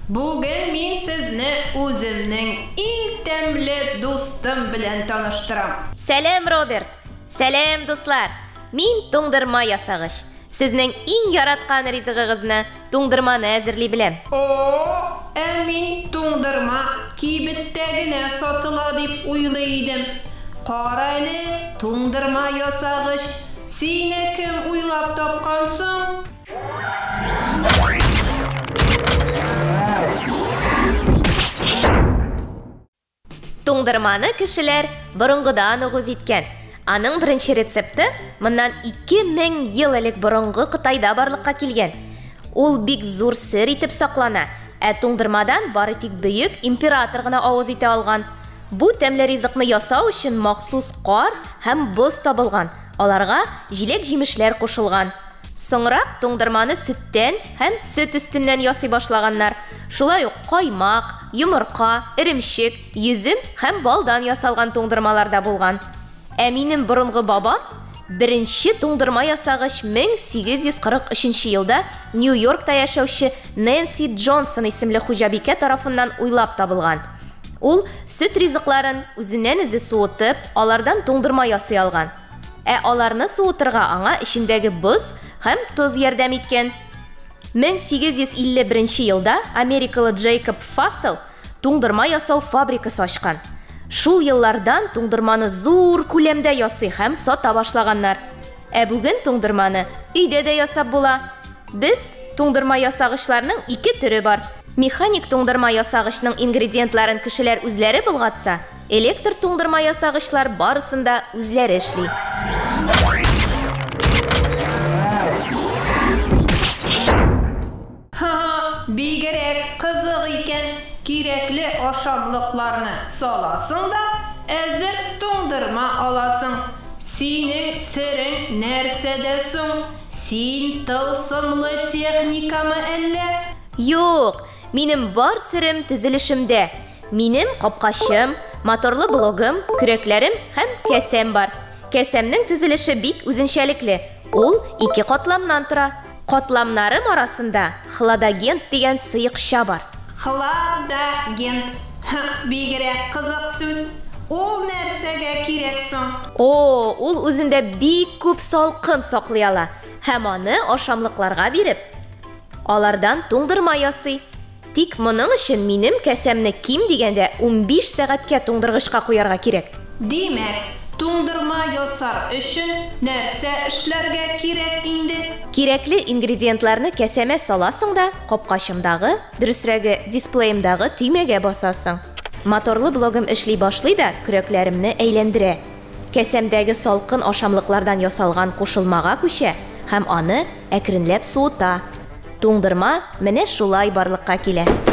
Bugün min sizni o'zimning eng temli do'stim bilan tanıştıram. Selam Robert. Selam dostlar. Min to'ngdirma yasag'ich. Sizning eng yaratgan rizig'ingizni to'ngdirmani azirli bilem. Min to'ngdirma kibitdagina sotila deb o'ylaydim. Qarayli, to'ngdirma yasag'ich. Seni kim o'ylab topqansan? To'ngdirmani kishilar burungidan o'g'iz etgan. Aning birinchi retsepti bundan 2000 yil ilk burungi Xitoyda barliqqa kelgan. Ul bek zo'r sir etib saqlana. To'ngdirmadan bari tik buyuk imperatorgina ovoz eta olgan. Bu temli rizqni yasao uchun maxsus qor ham buz topilgan. Ularga jilek-jimishlar qo'shilgan. So'ngra to'ngdirmani sutdan ham sut ustidan yasay boshlaganlar. Shulay qaymoq, yumurqa, irimshik, yuzim ham boldan yasalgan to'ngdirmalarda bo'lgan. Mening burungi bobom birinchi to'ngdirma yasag'ich 1843-yilda New Yorkda yashovchi Nancy Johnson ismli xo'jabika tomonidan o'ylab topilgan. Ul sut rizqlarini o'zidan o'zi sovutib, ulardan to'ngdirma yasay olgan. Ularni sovutirga anga ishindagi buz ham tuz yordam etgan. 1851-yilda Amerikalik Jacob Fassel to'ngdirma yasov fabrikasi ochgan. Shul yillardan to'ngdirmani zo'r ko'lamda yasay ham sota boshlaganlar. Bugun to'ngdirmani uyda da yasab bo'la. Biz to'ngdirma yasag'ichlarining ikki turi bor. Mexanik to'ngdirma yasag'ichning ingrediyentlarini kishilar o'zlari bulg'atsa, elektr to'ngdirma yasag'ichlar barisida o'zlari ishli. Bigerek qiziq ekan, kerakli oshamliqlarni solasың da, azir to'ngdirma olasың. Sening siring narsadesin? Sen tılsımlı texnikami alla? Yo'q, mening bor sirim tuzilishimda. Mening qopqashim, motorli blogim, kuraklarim ham kasam bor. Kasamning tuzilishi bek o'zinchalikli. Ul ikki qatlamdan tura. Qatlamlarim orasida xlodagent degan suyuqsha bor. Xlodagent. Bigerek qiziq so'z. Ul narsaga keraksan? Ul o'zinda bek ko'p salqin saqlay ola. Hamoni oshamliqlarga berib, ulardan to'ngdirma yasay. Tik buning uchun mening kasamni kim deganda 15 soatga to'ngdirg'ichga qo'yarga kerak. Demak, to'ngdirma yasar uchun narsa ishlarga kerak endi. Kerakli ingrediyentlarni kasama solasың da, qopqashimdagi, durustrogi displeyimdagi tugmaga bosasың. Motorli blogim ishlay boshlaydi, kuraklarimni aylantira. Kasamdagi salqin oshamliqlardan yasalgan qo'shilmaga ko'cha, ham uni akrinlab sovita. To'ngdirma mana shulay barliqqa keladi.